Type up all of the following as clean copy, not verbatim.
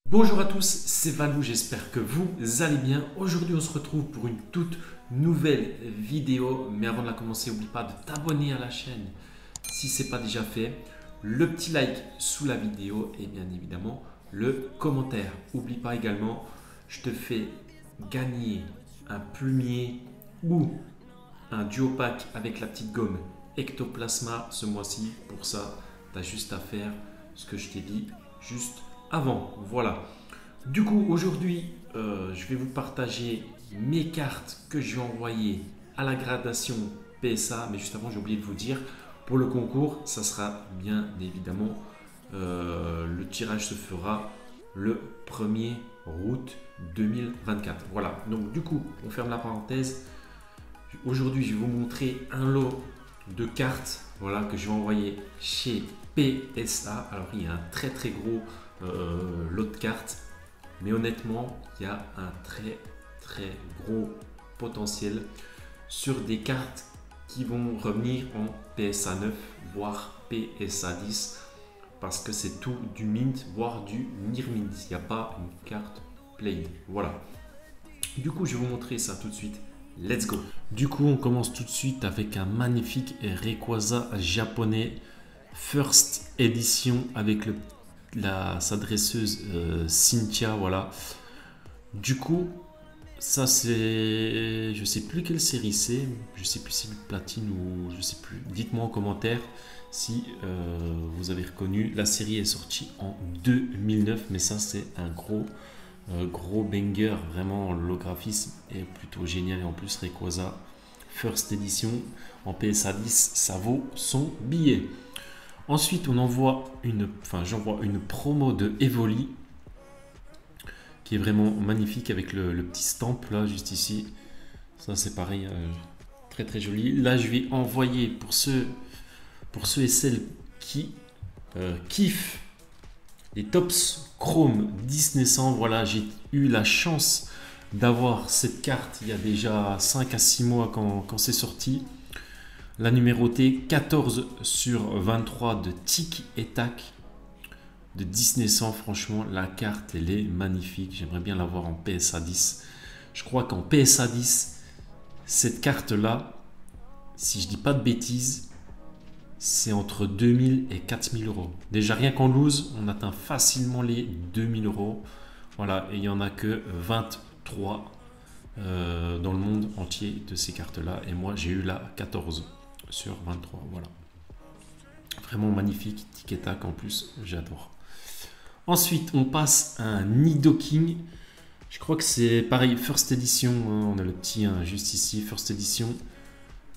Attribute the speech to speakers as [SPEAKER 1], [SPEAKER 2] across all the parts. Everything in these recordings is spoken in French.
[SPEAKER 1] Bonjour à tous, c'est Valou, j'espère que vous allez bien. Aujourd'hui on se retrouve pour une toute nouvelle vidéo. Mais avant de la commencer, n'oublie pas de t'abonner à la chaîne si ce n'est pas déjà fait. Le petit like sous la vidéo et bien évidemment le commentaire. N'oublie pas également, je te fais gagner un plumier ou un duo pack avec la petite gomme Ectoplasma ce mois-ci. Pour ça, tu as juste à faire ce que je t'ai dit juste avant. Voilà. Du coup, aujourd'hui, je vais vous partager mes cartes que je vais envoyer à la gradation PSA. Mais juste avant, j'ai oublié de vous dire, pour le concours, ça sera bien évidemment, le tirage se fera le 1er août 2024. Voilà, donc du coup, on ferme la parenthèse. Aujourd'hui, je vais vous montrer un lot de cartes, voilà, que je vais envoyer chez PSA. Alors, il y a un très gros lot de cartes, mais honnêtement, il y a un très gros potentiel sur des cartes qui vont revenir en PSA 9, voire PSA 10, parce que c'est tout du mint, voire du near mint. Il n'y a pas une carte played. Voilà. Du coup, je vais vous montrer ça tout de suite. Let's go. Du coup, on commence tout de suite avec un magnifique Rayquaza japonais First Edition avec sa dresseuse Cynthia. Voilà. Du coup, ça c'est, je sais plus quelle série c'est, je sais plus si c'est platine ou je sais plus. Dites-moi en commentaire si vous avez reconnu. La série est sortie en 2009, mais ça c'est un gros banger, vraiment le graphisme est plutôt génial et en plus Rayquaza First Edition en PSA 10, ça vaut son billet. Ensuite, j'envoie une promo de Evoli qui est vraiment magnifique avec le petit stamp là juste ici. Ça c'est pareil, très joli. Là, je vais envoyer pour ceux et celles qui kiffent les Topps Chrome Disney 100. Voilà, j'ai eu la chance d'avoir cette carte il y a déjà 5 à 6 mois quand c'est sorti. La numérotée 14 sur 23 de Tic et Tac de Disney 100. Franchement, la carte, elle est magnifique. J'aimerais bien l'avoir en PSA 10. Je crois qu'en PSA 10, cette carte-là, si je dis pas de bêtises, c'est entre 2000 et 4000 euros. Déjà, rien qu'en loose, on atteint facilement les 2000 euros. Voilà, et il n'y en a que 23 dans le monde entier de ces cartes-là. Et moi, j'ai eu la 14 sur 23. Voilà. Vraiment magnifique. Tic et tac en plus, j'adore. Ensuite, on passe à un Nidoking. Je crois que c'est pareil, First Edition. Hein, on a le petit juste ici, First Edition.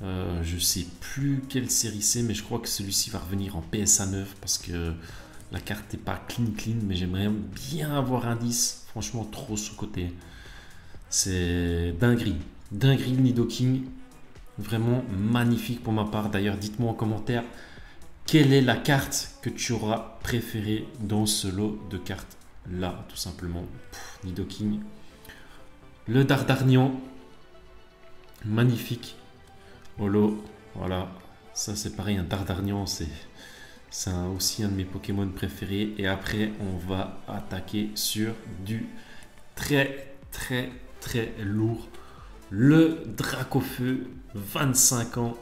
[SPEAKER 1] Je sais plus quelle série c'est, mais je crois que celui-ci va revenir en PSA 9 parce que la carte n'est pas clean, mais j'aimerais bien avoir un 10. Franchement, trop sous-côté. C'est dinguerie. Dinguerie Nidoking. Vraiment magnifique pour ma part. D'ailleurs, dites-moi en commentaire quelle est la carte que tu auras préférée dans ce lot de cartes là, tout simplement. Nidoking. Le Dardarnian. Magnifique. Holo, voilà, ça c'est pareil, un Dardarnian, c'est aussi un de mes Pokémon préférés. Et après, on va attaquer sur du très lourd. Le Dracofeu, 25 ans.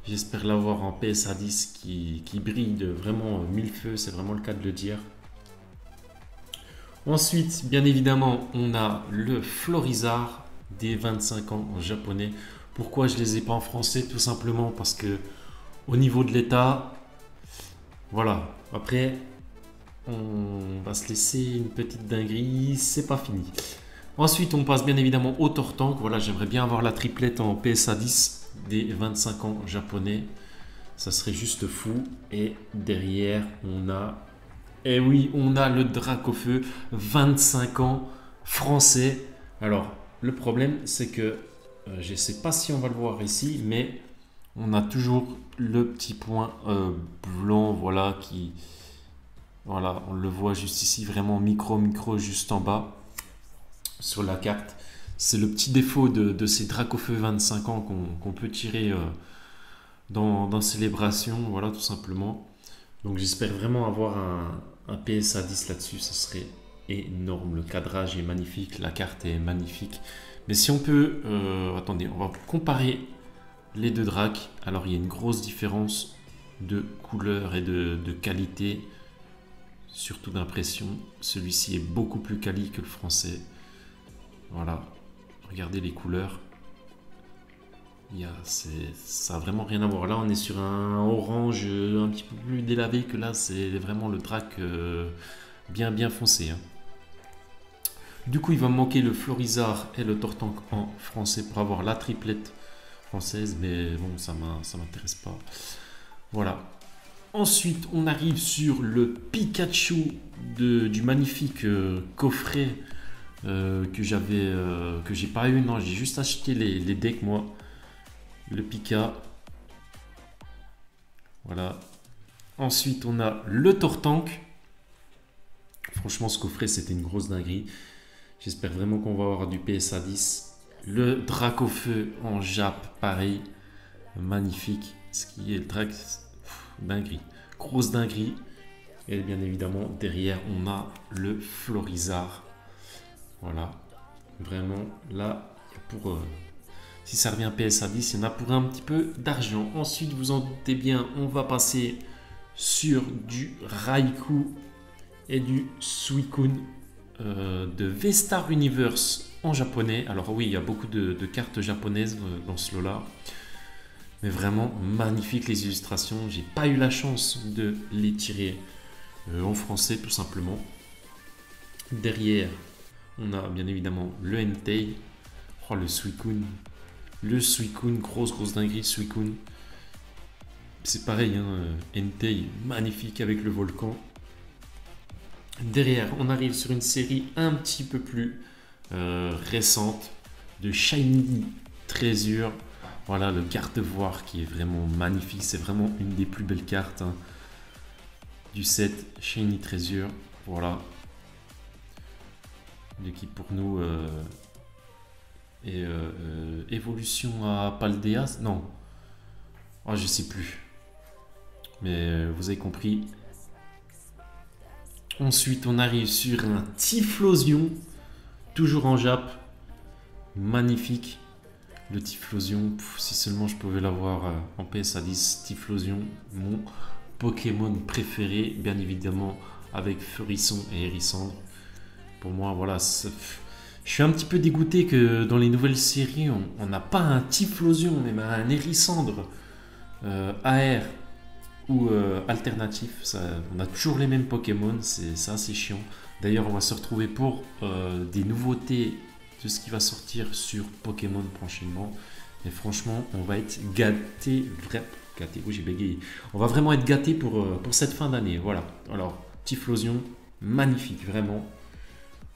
[SPEAKER 1] J'espère l'avoir en PSA 10 qui brille de vraiment mille feux, c'est vraiment le cas de le dire. Ensuite, bien évidemment, on a le Florizard des 25 ans en japonais. Pourquoi je ne les ai pas en français? Tout simplement parce que au niveau de l'état, voilà. Après, on va se laisser une petite dinguerie, c'est pas fini. Ensuite, on passe bien évidemment au Tortank. Voilà, j'aimerais bien avoir la triplette en PSA 10 des 25 ans japonais. Ça serait juste fou. Et derrière, on a... Eh oui, on a le Dracofeu, 25 ans français. Alors, le problème, c'est que je ne sais pas si on va le voir ici, mais on a toujours le petit point blanc, voilà, qui, voilà, on le voit juste ici, vraiment micro juste en bas sur la carte. C'est le petit défaut de ces Dracofeu 25 ans qu'on peut tirer dans Célébration, voilà, tout simplement. Donc j'espère vraiment avoir un PSA 10 là-dessus, ça serait énorme. Le cadrage est magnifique, la carte est magnifique. Mais si on peut... attendez, on va comparer les deux Dracs. Alors, il y a une grosse différence de couleur et de qualité, surtout d'impression. Celui-ci est beaucoup plus quali que le français. Voilà, regardez les couleurs. Ça n'a vraiment rien à voir. Là, on est sur un orange un petit peu plus délavé que là. C'est vraiment le Drac bien foncé. Hein. Du coup, il va me manquer le Florizard et le Tortank en français pour avoir la triplette française. Mais bon, ça m'intéresse pas. Voilà. Ensuite, on arrive sur le Pikachu du magnifique coffret que j'ai pas eu. Non, j'ai juste acheté les decks, moi. Le Pika. Voilà. Ensuite, on a le Tortank. Franchement, ce coffret, c'était une grosse dinguerie. J'espère vraiment qu'on va avoir du PSA 10. Le Dracofeu en Jap, pareil. Magnifique. Ce qui est le Drac, dinguerie. Grosse dinguerie. Et bien évidemment, derrière, on a le Florizard. Voilà. Vraiment, là, pour... si ça revient PSA 10, il y en a pour un petit peu d'argent. Ensuite, vous en doutez bien, on va passer sur du Raikou et du Suicune de V-Star Universe en japonais. Alors oui, il y a beaucoup de cartes japonaises dans ce lot-là. Mais vraiment magnifique les illustrations. J'ai pas eu la chance de les tirer en français tout simplement. Derrière, on a bien évidemment le Entei. Oh, le Suicune. Le Suicune, grosse dinguerie, Suicune. C'est pareil, hein, Entei, magnifique avec le volcan. Derrière, on arrive sur une série un petit peu plus récente de Shiny Treasure. Voilà, le Gardevoir qui est vraiment magnifique. C'est vraiment une des plus belles cartes hein, du set Shiny Treasure. Voilà. L'équipe pour nous... et évolution à Paldea, non, oh, je sais plus, mais vous avez compris. Ensuite, on arrive sur un Typhlosion, toujours en Jap, magnifique. Le Typhlosion, si seulement je pouvais l'avoir en PSA 10, Typhlosion, mon Pokémon préféré, bien évidemment, avec Furisson et Hérissandre. Pour moi, voilà, je suis un petit peu dégoûté que dans les nouvelles séries, on n'a pas un Typhlosion, mais un Hérissandre AR ou alternatif. On a toujours les mêmes Pokémon, c'est assez chiant. D'ailleurs, on va se retrouver pour des nouveautés de ce qui va sortir sur Pokémon prochainement. Et franchement, on va être gâté, oui, j'ai bégayé. On va vraiment être gâté pour cette fin d'année. Voilà. Alors, Typhlosion, magnifique, vraiment.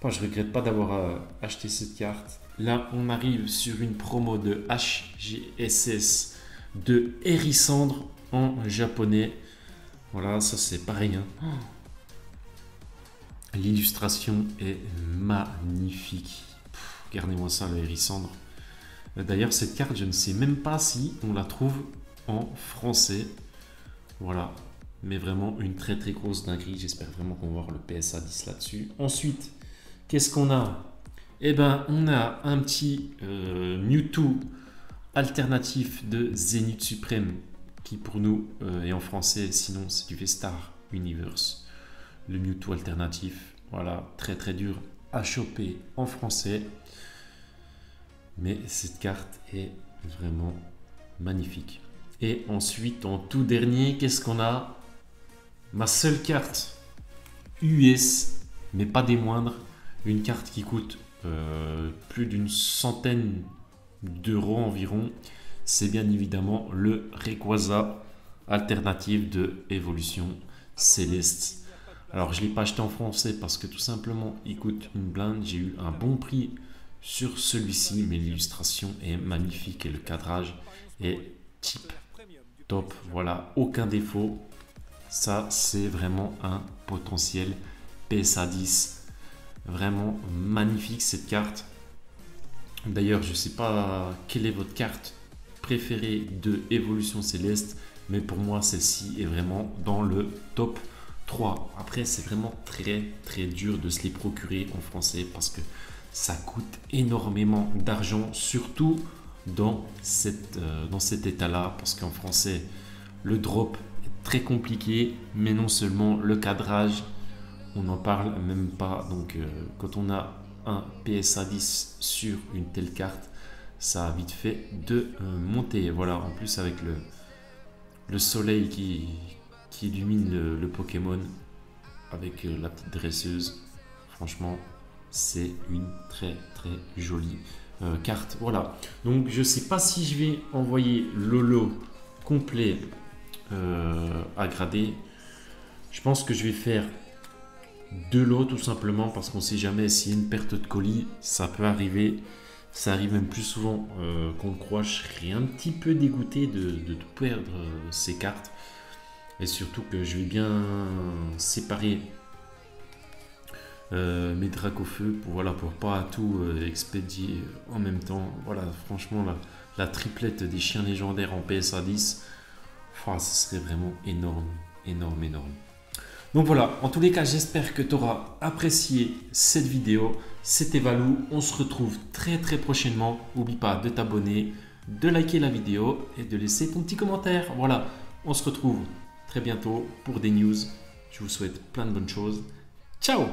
[SPEAKER 1] Je ne regrette pas d'avoir acheté cette carte. Là, on arrive sur une promo de HGSS de Hérissandre en japonais. Voilà, ça c'est pareil. Hein. L'illustration est magnifique. Regardez-moi ça, le Hérissandre. D'ailleurs, cette carte, je ne sais même pas si on la trouve en français. Voilà. Mais vraiment une très grosse dinguerie. J'espère vraiment qu'on va voir le PSA 10 là-dessus. Ensuite... qu'est-ce qu'on a? Eh ben, on a un petit Mewtwo alternatif de Zénith Suprême qui pour nous est en français, sinon c'est du V-Star Universe. Le Mewtwo alternatif, voilà, très dur à choper en français. Mais cette carte est vraiment magnifique. Et ensuite, en tout dernier, qu'est-ce qu'on a? Ma seule carte US, mais pas des moindres. Une carte qui coûte plus d'une centaine d'euros environ. C'est bien évidemment le Rayquaza alternative de Évolution Céleste. Alors je ne l'ai pas acheté en français parce que tout simplement il coûte une blinde. J'ai eu un bon prix sur celui-ci, mais l'illustration est magnifique et le cadrage est type top. Voilà, aucun défaut. Ça c'est vraiment un potentiel PSA 10. Vraiment magnifique cette carte. D'ailleurs, je ne sais pas quelle est votre carte préférée de Évolution Céleste, mais pour moi, celle-ci est vraiment dans le top 3. Après, c'est vraiment très dur de se les procurer en français parce que ça coûte énormément d'argent, surtout dans cet état-là, parce qu'en français, le drop est très compliqué, mais non seulement le cadrage, on n'en parle même pas. Donc, quand on a un PSA 10 sur une telle carte, ça a vite fait de monter. Voilà, en plus avec le soleil qui illumine le Pokémon avec la petite dresseuse, franchement, c'est une très jolie carte. Voilà, donc je sais pas si je vais envoyer le lot complet à grader. Je pense que je vais faire 2 lots tout simplement parce qu'on sait jamais s'il y a une perte de colis, ça peut arriver. Ça arrive même plus souvent qu'on le croit. Je serais un petit peu dégoûté de perdre ces cartes. Et surtout que je vais bien séparer mes Dracofeu pour pas tout expédier en même temps. Voilà, franchement, la triplette des chiens légendaires en PSA 10, ce serait vraiment énorme. Donc voilà, en tous les cas, j'espère que tu auras apprécié cette vidéo. C'était Valou, on se retrouve très prochainement. N'oublie pas de t'abonner, de liker la vidéo et de laisser ton petit commentaire. Voilà, on se retrouve très bientôt pour des news. Je vous souhaite plein de bonnes choses. Ciao!